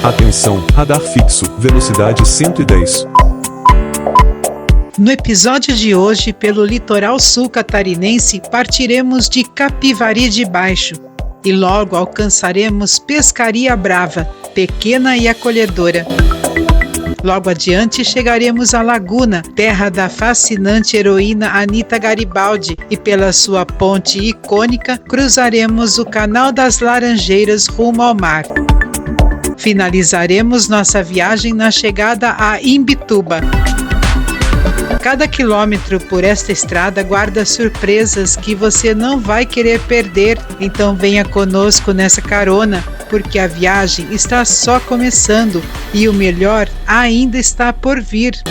Atenção, radar fixo, velocidade 110. No episódio de hoje, pelo litoral sul catarinense, partiremos de Capivari de Baixo e logo alcançaremos Pescaria Brava, pequena e acolhedora. Logo adiante chegaremos à Laguna, terra da fascinante heroína Anita Garibaldi, e pela sua ponte icônica cruzaremos o Canal das Laranjeiras rumo ao mar. Finalizaremos nossa viagem na chegada a Imbituba. Cada quilômetro por esta estrada guarda surpresas que você não vai querer perder, então venha conosco nessa carona, porque a viagem está só começando e o melhor ainda está por vir.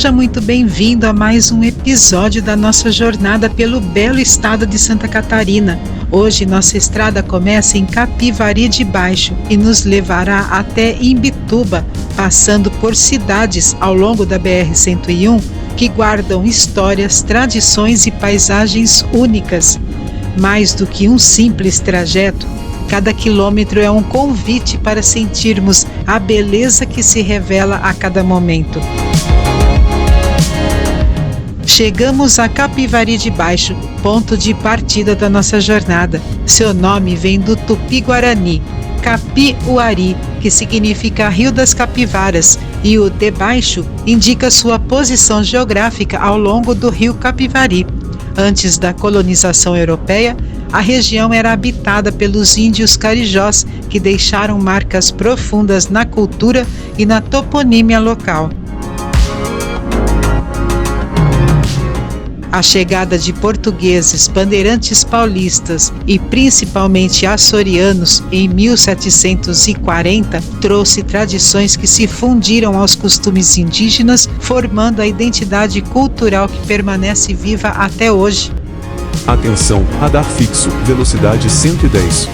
Seja muito bem-vindo a mais um episódio da nossa jornada pelo belo estado de Santa Catarina. Hoje nossa estrada começa em Capivari de Baixo e nos levará até Imbituba, passando por cidades ao longo da BR-101 que guardam histórias, tradições e paisagens únicas. Mais do que um simples trajeto, cada quilômetro é um convite para sentirmos a beleza que se revela a cada momento. Chegamos a Capivari de Baixo, ponto de partida da nossa jornada. Seu nome vem do Tupi-Guarani, Capi-Uari, que significa Rio das Capivaras, e o de Baixo indica sua posição geográfica ao longo do rio Capivari. Antes da colonização europeia, a região era habitada pelos índios carijós, que deixaram marcas profundas na cultura e na toponímia local. A chegada de portugueses, bandeirantes paulistas e principalmente açorianos em 1740 trouxe tradições que se fundiram aos costumes indígenas, formando a identidade cultural que permanece viva até hoje. Atenção, radar fixo, velocidade 110.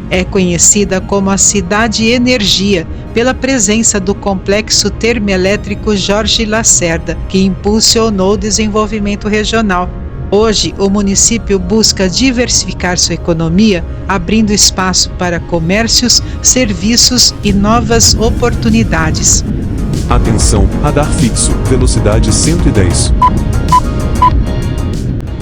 É conhecida como a Cidade Energia, pela presença do complexo termoelétrico Jorge Lacerda, que impulsionou o desenvolvimento regional. Hoje, o município busca diversificar sua economia, abrindo espaço para comércios, serviços e novas oportunidades. Atenção, radar fixo, velocidade 110.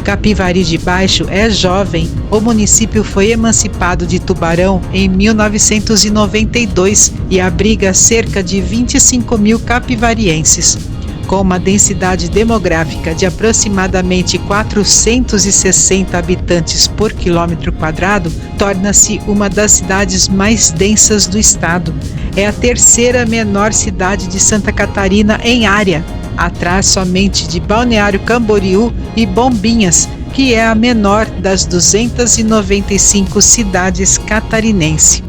Capivari de Baixo é jovem. O município foi emancipado de Tubarão em 1992 e abriga cerca de 25 mil capivarienses. Com uma densidade demográfica de aproximadamente 460 habitantes por quilômetro quadrado, torna-se uma das cidades mais densas do estado. É a terceira menor cidade de Santa Catarina em área, atrás somente de Balneário Camboriú e Bombinhas, que é a menor das 295 cidades catarinenses.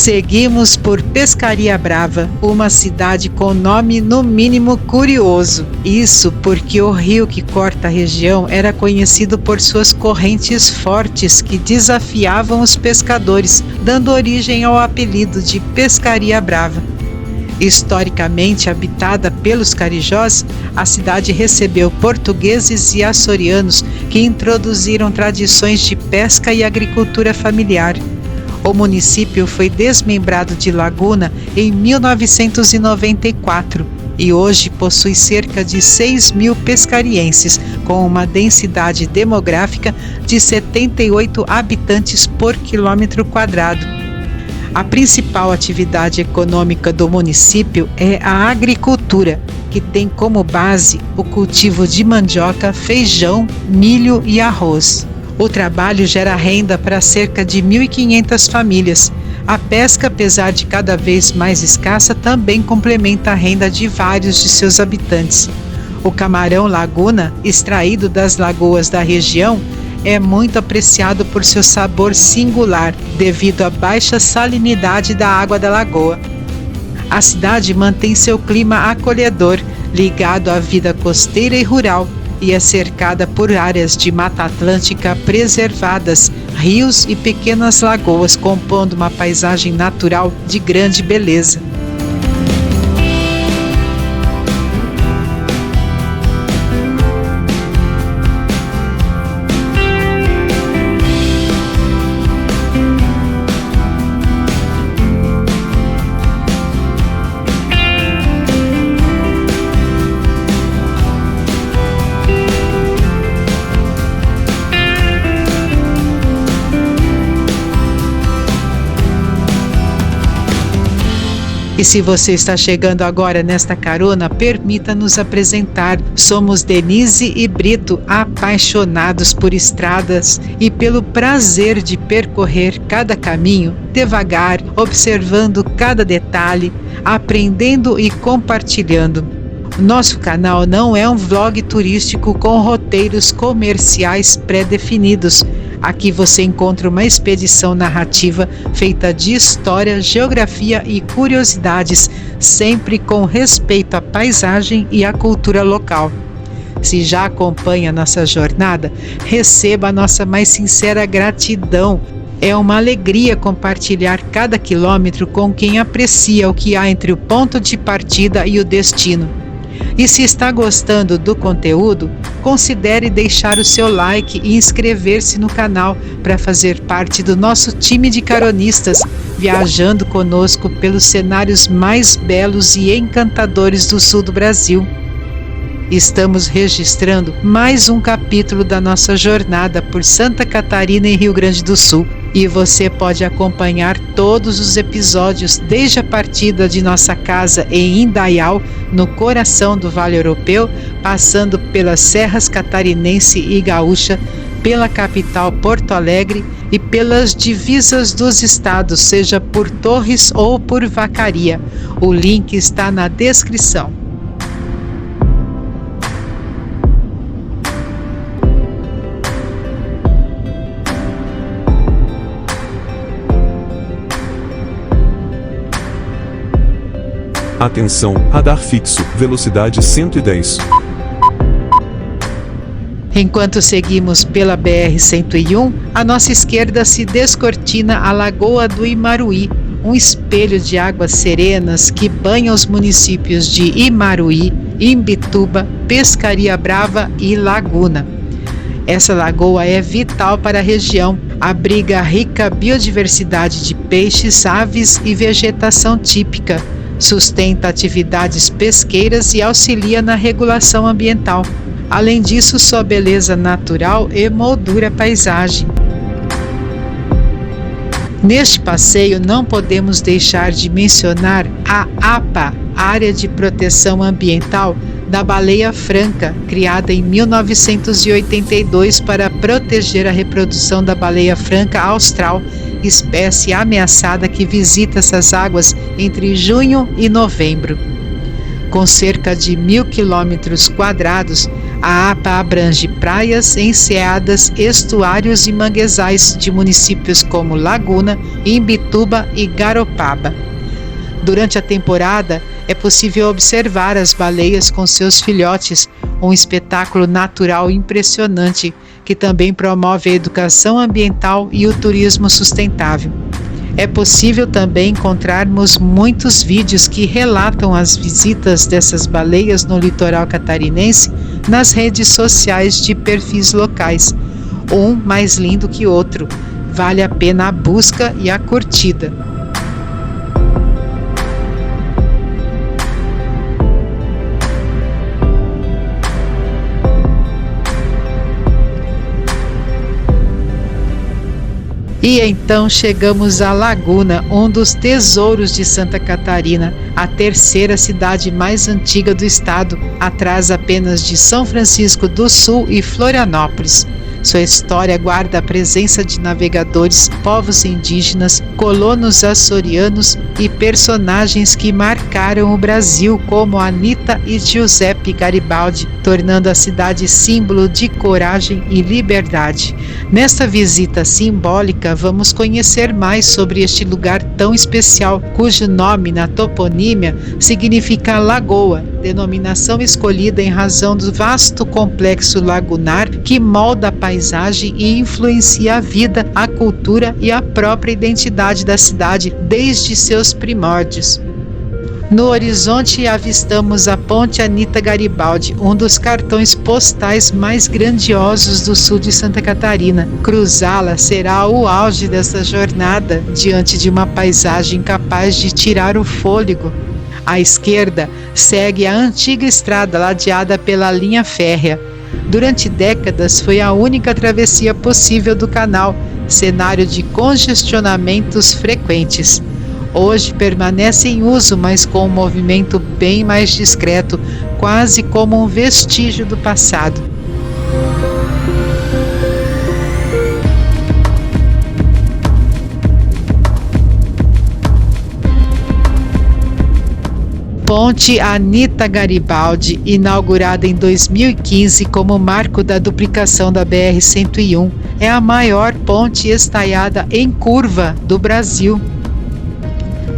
Seguimos por Pescaria Brava, uma cidade com nome no mínimo curioso. Isso porque o rio que corta a região era conhecido por suas correntes fortes que desafiavam os pescadores, dando origem ao apelido de Pescaria Brava. Historicamente habitada pelos carijós, a cidade recebeu portugueses e açorianos que introduziram tradições de pesca e agricultura familiar. O município foi desmembrado de Laguna em 1994 e hoje possui cerca de 6.000 pescarienses, com uma densidade demográfica de 78 habitantes por quilômetro quadrado. A principal atividade econômica do município é a agricultura, que tem como base o cultivo de mandioca, feijão, milho e arroz. O trabalho gera renda para cerca de 1.500 famílias. A pesca, apesar de cada vez mais escassa, também complementa a renda de vários de seus habitantes. O camarão laguna, extraído das lagoas da região, é muito apreciado por seu sabor singular, devido à baixa salinidade da água da lagoa. A cidade mantém seu clima acolhedor, ligado à vida costeira e rural, e é cercada por áreas de Mata Atlântica preservadas, rios e pequenas lagoas, compondo uma paisagem natural de grande beleza. E se você está chegando agora nesta carona, permita-nos apresentar. Somos Denise e Brito, apaixonados por estradas e pelo prazer de percorrer cada caminho, devagar, observando cada detalhe, aprendendo e compartilhando. Nosso canal não é um vlog turístico com roteiros comerciais pré-definidos. Aqui você encontra uma expedição narrativa feita de história, geografia e curiosidades, sempre com respeito à paisagem e à cultura local. Se já acompanha nossa jornada, receba a nossa mais sincera gratidão. É uma alegria compartilhar cada quilômetro com quem aprecia o que há entre o ponto de partida e o destino. E se está gostando do conteúdo, considere deixar o seu like e inscrever-se no canal para fazer parte do nosso time de caronistas, viajando conosco pelos cenários mais belos e encantadores do sul do Brasil. Estamos registrando mais um capítulo da nossa jornada por Santa Catarina e Rio Grande do Sul. E você pode acompanhar todos os episódios desde a partida de nossa casa em Indaial, no coração do Vale Europeu, passando pelas serras catarinense e gaúcha, pela capital Porto Alegre e pelas divisas dos estados, seja por Torres ou por Vacaria. O link está na descrição. Atenção, radar fixo, velocidade 110. Enquanto seguimos pela BR-101, à nossa esquerda se descortina a Lagoa do Imaruí, um espelho de águas serenas que banha os municípios de Imaruí, Imbituba, Pescaria Brava e Laguna. Essa lagoa é vital para a região, abriga rica biodiversidade de peixes, aves e vegetação típica, sustenta atividades pesqueiras e auxilia na regulação ambiental. Além disso, sua beleza natural emoldura a paisagem. Neste passeio, não podemos deixar de mencionar a APA, Área de Proteção Ambiental da Baleia Franca, criada em 1982 para proteger a reprodução da baleia franca austral, espécie ameaçada que visita essas águas entre junho e novembro. Com cerca de 1.000 quilômetros quadrados, a APA abrange praias, enseadas, estuários e manguezais de municípios como Laguna, Imbituba e Garopaba. Durante a temporada, é possível observar as baleias com seus filhotes, um espetáculo natural impressionante que também promove a educação ambiental e o turismo sustentável. É possível também encontrarmos muitos vídeos que relatam as visitas dessas baleias no litoral catarinense nas redes sociais de perfis locais, um mais lindo que outro. Vale a pena a busca e a curtida. E então chegamos a Laguna, um dos tesouros de Santa Catarina, a terceira cidade mais antiga do estado, atrás apenas de São Francisco do Sul e Florianópolis. Sua história guarda a presença de navegadores, povos indígenas, colonos açorianos e personagens que marcaram o Brasil, como Anita e Giuseppe Garibaldi, tornando a cidade símbolo de coragem e liberdade. Nesta visita simbólica, vamos conhecer mais sobre este lugar tão especial, cujo nome na toponímia significa lagoa, denominação escolhida em razão do vasto complexo lagunar que molda a paisagem e influencia a vida, a cultura e a própria identidade da cidade desde seus primórdios. No horizonte avistamos a Ponte Anita Garibaldi, um dos cartões postais mais grandiosos do sul de Santa Catarina. Cruzá-la será o auge dessa jornada, diante de uma paisagem capaz de tirar o fôlego. À esquerda, segue a antiga estrada ladeada pela linha férrea. Durante décadas foi a única travessia possível do canal, cenário de congestionamentos frequentes. Hoje permanece em uso, mas com um movimento bem mais discreto, quase como um vestígio do passado. Ponte Anita Garibaldi, inaugurada em 2015 como marco da duplicação da BR-101, é a maior ponte estaiada em curva do Brasil.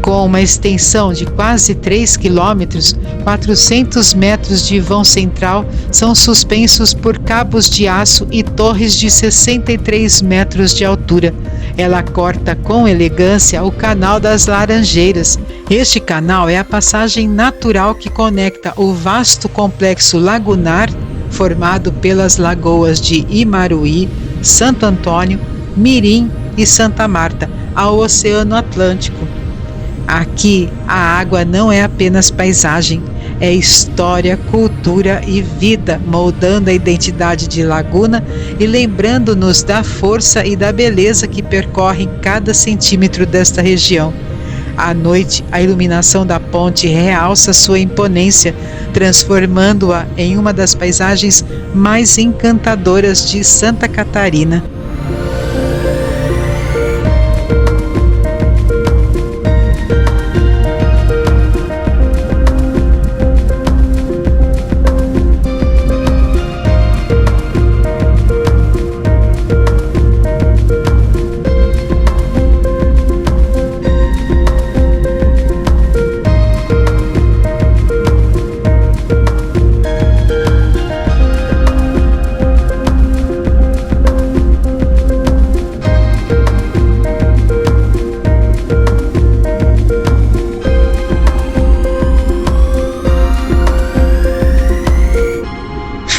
Com uma extensão de quase 3 quilômetros, 400 metros de vão central são suspensos por cabos de aço e torres de 63 metros de altura. Ela corta com elegância o Canal das Laranjeiras. Este canal é a passagem natural que conecta o vasto complexo lagunar, formado pelas lagoas de Imaruí, Santo Antônio, Mirim e Santa Marta, ao Oceano Atlântico. Aqui, a água não é apenas paisagem, é história, cultura e vida, moldando a identidade de Laguna e lembrando-nos da força e da beleza que percorrem cada centímetro desta região. À noite, a iluminação da ponte realça sua imponência, transformando-a em uma das paisagens mais encantadoras de Santa Catarina.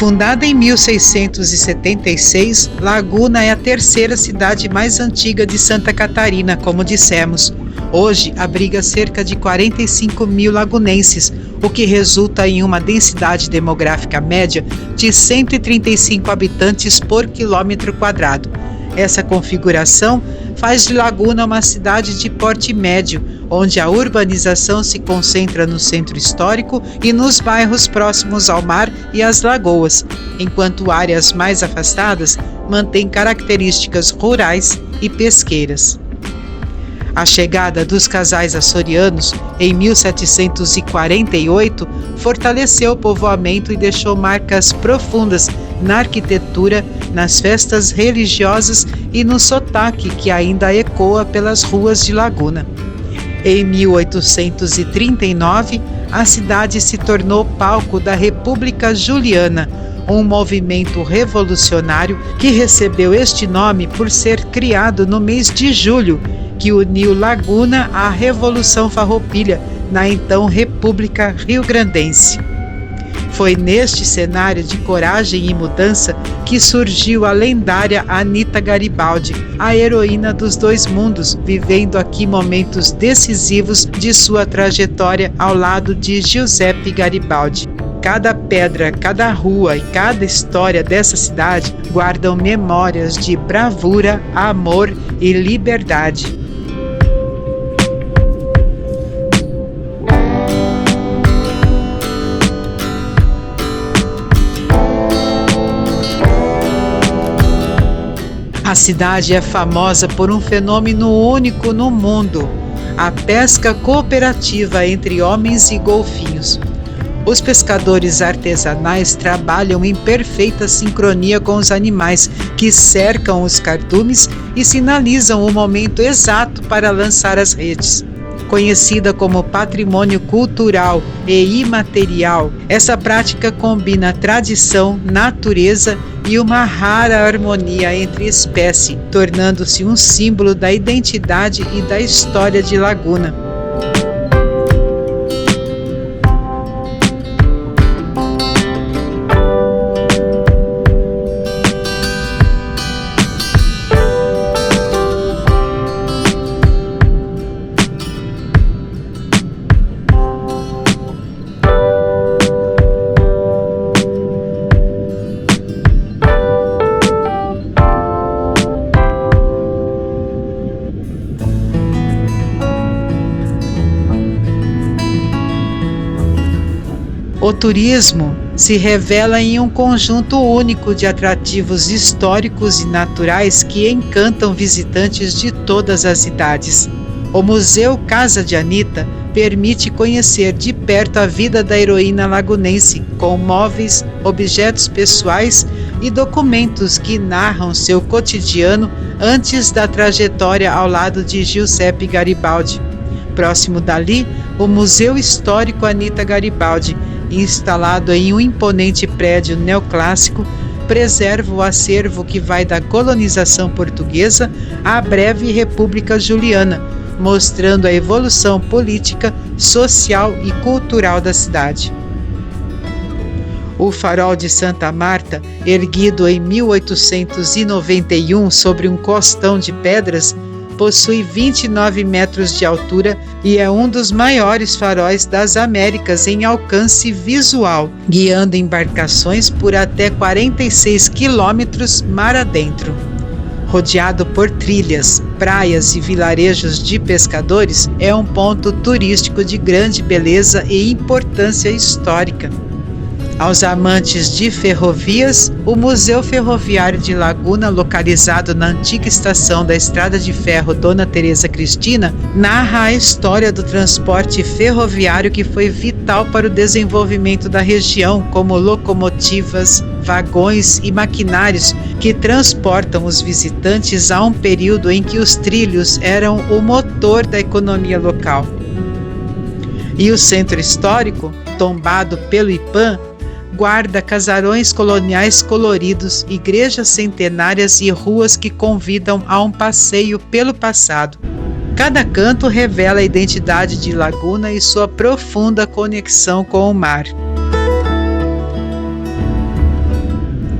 Fundada em 1676, Laguna é a terceira cidade mais antiga de Santa Catarina, como dissemos. Hoje, abriga cerca de 45 mil lagunenses, o que resulta em uma densidade demográfica média de 135 habitantes por quilômetro quadrado. Essa configuração faz de Laguna uma cidade de porte médio, onde a urbanização se concentra no centro histórico e nos bairros próximos ao mar e às lagoas, enquanto áreas mais afastadas mantêm características rurais e pesqueiras. A chegada dos casais açorianos em 1748 fortaleceu o povoamento e deixou marcas profundas na arquitetura, nas festas religiosas e no sotaque que ainda ecoa pelas ruas de Laguna. Em 1839, a cidade se tornou palco da República Juliana, um movimento revolucionário que recebeu este nome por ser criado no mês de julho, que uniu Laguna à Revolução Farroupilha, na então República Rio-Grandense. Foi neste cenário de coragem e mudança que surgiu a lendária Anita Garibaldi, a heroína dos dois mundos, vivendo aqui momentos decisivos de sua trajetória ao lado de Giuseppe Garibaldi. cada pedra, cada rua e cada história dessa cidade guardam memórias de bravura, amor e liberdade. A cidade é famosa por um fenômeno único no mundo: a pesca cooperativa entre homens e golfinhos. Os pescadores artesanais trabalham em perfeita sincronia com os animais que cercam os cardumes e sinalizam o momento exato para lançar as redes. Conhecida como patrimônio cultural e imaterial, essa prática combina tradição, natureza e uma rara harmonia entre espécies, tornando-se um símbolo da identidade e da história de Laguna. O turismo se revela em um conjunto único de atrativos históricos e naturais que encantam visitantes de todas as idades. O Museu Casa de Anita permite conhecer de perto a vida da heroína lagunense, com móveis, objetos pessoais e documentos que narram seu cotidiano antes da trajetória ao lado de Giuseppe Garibaldi. Próximo dali, o Museu Histórico Anita Garibaldi, instalado em um imponente prédio neoclássico, preserva o acervo que vai da colonização portuguesa à breve República Juliana, mostrando a evolução política, social e cultural da cidade. O Farol de Santa Marta, erguido em 1891 sobre um costão de pedras, possui 29 metros de altura e é um dos maiores faróis das Américas em alcance visual, guiando embarcações por até 46 quilômetros mar adentro. Rodeado por trilhas, praias e vilarejos de pescadores, é um ponto turístico de grande beleza e importância histórica. Aos amantes de ferrovias, o Museu Ferroviário de Laguna, localizado na antiga estação da Estrada de Ferro Dona Teresa Cristina, narra a história do transporte ferroviário que foi vital para o desenvolvimento da região, como locomotivas, vagões e maquinários que transportam os visitantes a um período em que os trilhos eram o motor da economia local. E o centro histórico, tombado pelo IPAM, guarda casarões coloniais coloridos, igrejas centenárias e ruas que convidam a um passeio pelo passado. Cada canto revela a identidade de Laguna e sua profunda conexão com o mar.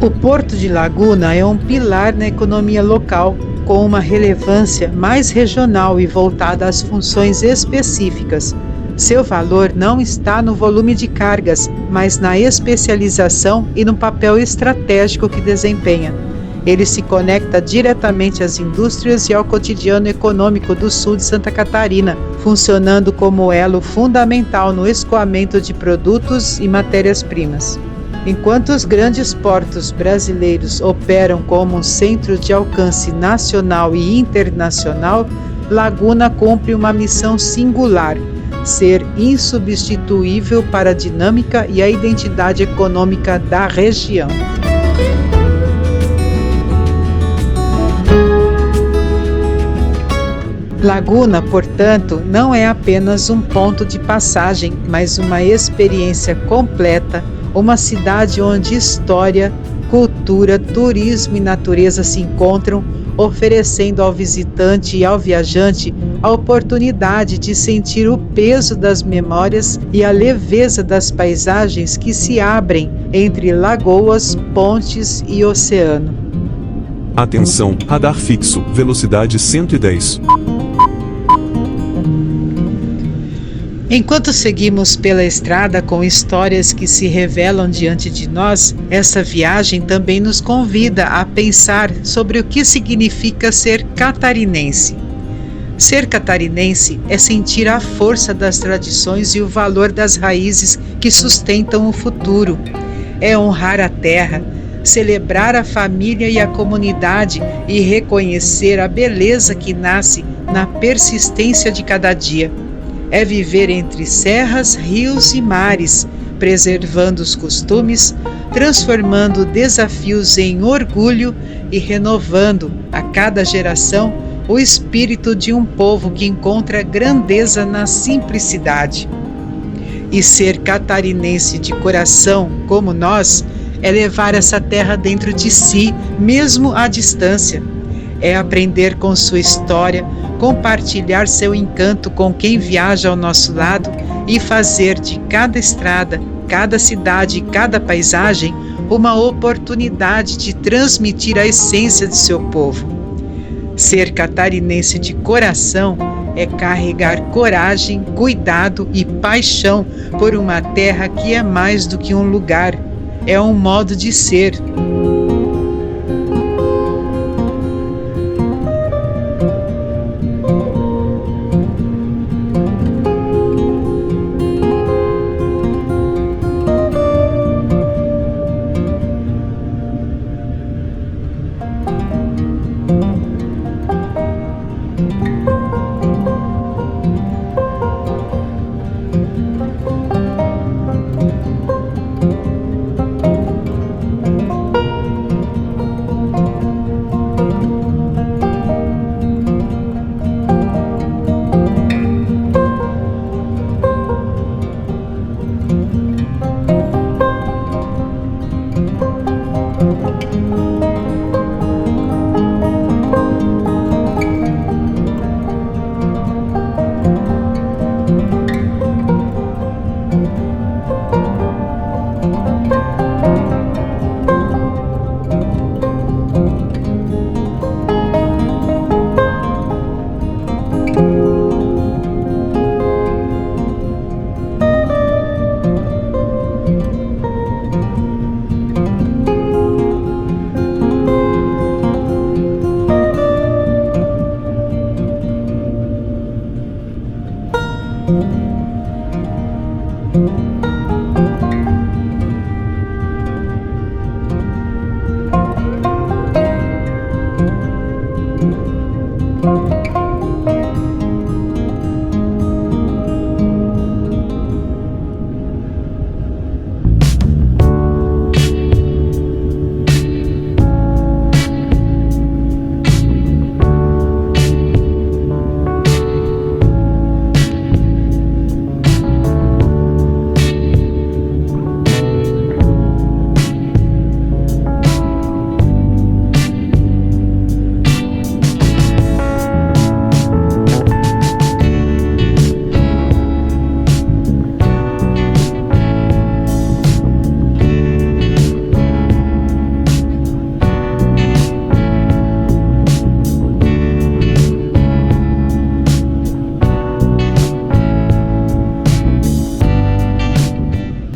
O Porto de Laguna é um pilar na economia local, com uma relevância mais regional e voltada às funções específicas. Seu valor não está no volume de cargas, mas na especialização e no papel estratégico que desempenha. Ele se conecta diretamente às indústrias e ao cotidiano econômico do sul de Santa Catarina, funcionando como elo fundamental no escoamento de produtos e matérias-primas. Enquanto os grandes portos brasileiros operam como um centro de alcance nacional e internacional, Laguna cumpre uma missão singular: ser insubstituível para a dinâmica e a identidade econômica da região. Laguna, portanto, não é apenas um ponto de passagem, mas uma experiência completa, uma cidade onde história, cultura, turismo e natureza se encontram, oferecendo ao visitante e ao viajante a oportunidade de sentir o peso das memórias e a leveza das paisagens que se abrem entre lagoas, pontes e oceano. Atenção, radar fixo, velocidade 110. Enquanto seguimos pela estrada com histórias que se revelam diante de nós, essa viagem também nos convida a pensar sobre o que significa ser catarinense. Ser catarinense é sentir a força das tradições e o valor das raízes que sustentam o futuro. É honrar a terra, celebrar a família e a comunidade e reconhecer a beleza que nasce na persistência de cada dia. É viver entre serras, rios e mares, preservando os costumes, transformando desafios em orgulho e renovando, a cada geração, o espírito de um povo que encontra grandeza na simplicidade. E ser catarinense de coração, como nós, é levar essa terra dentro de si, mesmo à distância. É aprender com sua história, compartilhar seu encanto com quem viaja ao nosso lado e fazer de cada estrada, cada cidade e cada paisagem uma oportunidade de transmitir a essência de seu povo. Ser catarinense de coração é carregar coragem, cuidado e paixão por uma terra que é mais do que um lugar, é um modo de ser.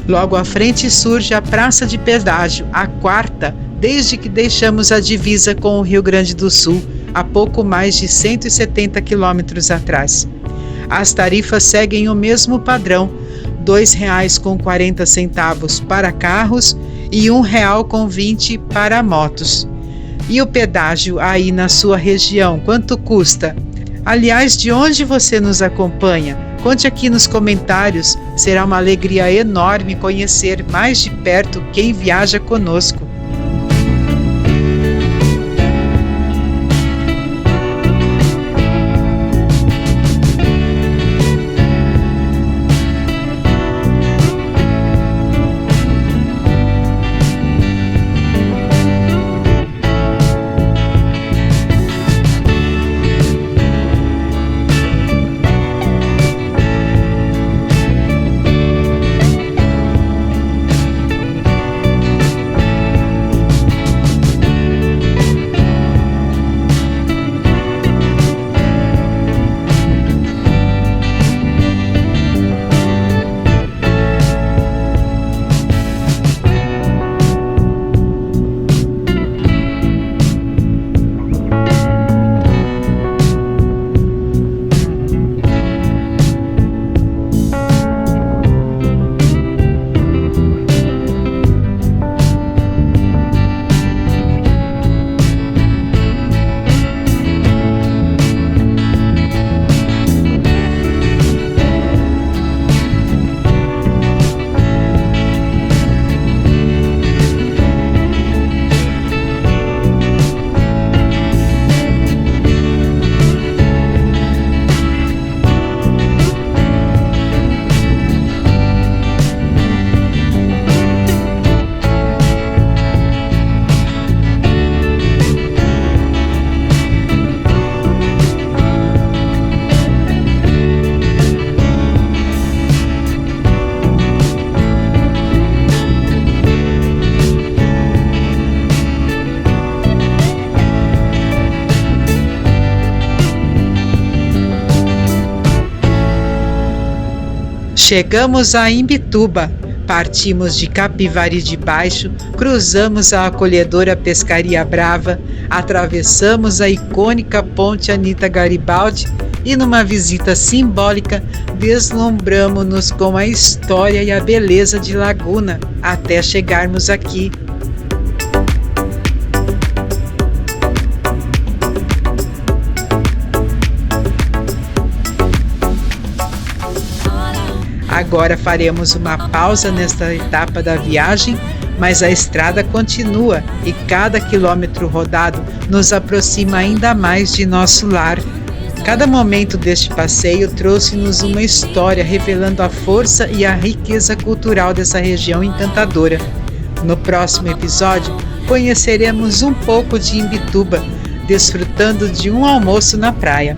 Logo à frente surge a Praça de Pedágio, a quarta, desde que deixamos a divisa com o Rio Grande do Sul, há pouco mais de 170 quilômetros atrás. As tarifas seguem o mesmo padrão, R$ 2,40 para carros e R$ 1,20 para motos. E o pedágio aí na sua região, quanto custa? Aliás, de onde você nos acompanha? Conte aqui nos comentários, será uma alegria enorme conhecer mais de perto quem viaja conosco. Chegamos a Imbituba, partimos de Capivari de Baixo, cruzamos a acolhedora Pescaria Brava, atravessamos a icônica Ponte Anita Garibaldi e, numa visita simbólica, deslumbramos-nos com a história e a beleza de Laguna, até chegarmos aqui. Agora faremos uma pausa nesta etapa da viagem, mas a estrada continua e cada quilômetro rodado nos aproxima ainda mais de nosso lar. Cada momento deste passeio trouxe-nos uma história revelando a força e a riqueza cultural dessa região encantadora. No próximo episódio, conheceremos um pouco de Imbituba, desfrutando de um almoço na praia.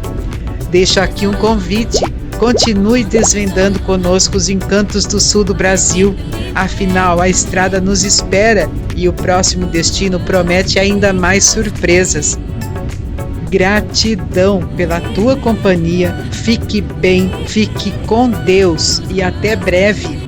Deixo aqui um convite. Continue desvendando conosco os encantos do sul do Brasil. Afinal, a estrada nos espera e o próximo destino promete ainda mais surpresas. Gratidão pela tua companhia. Fique bem, fique com Deus e até breve.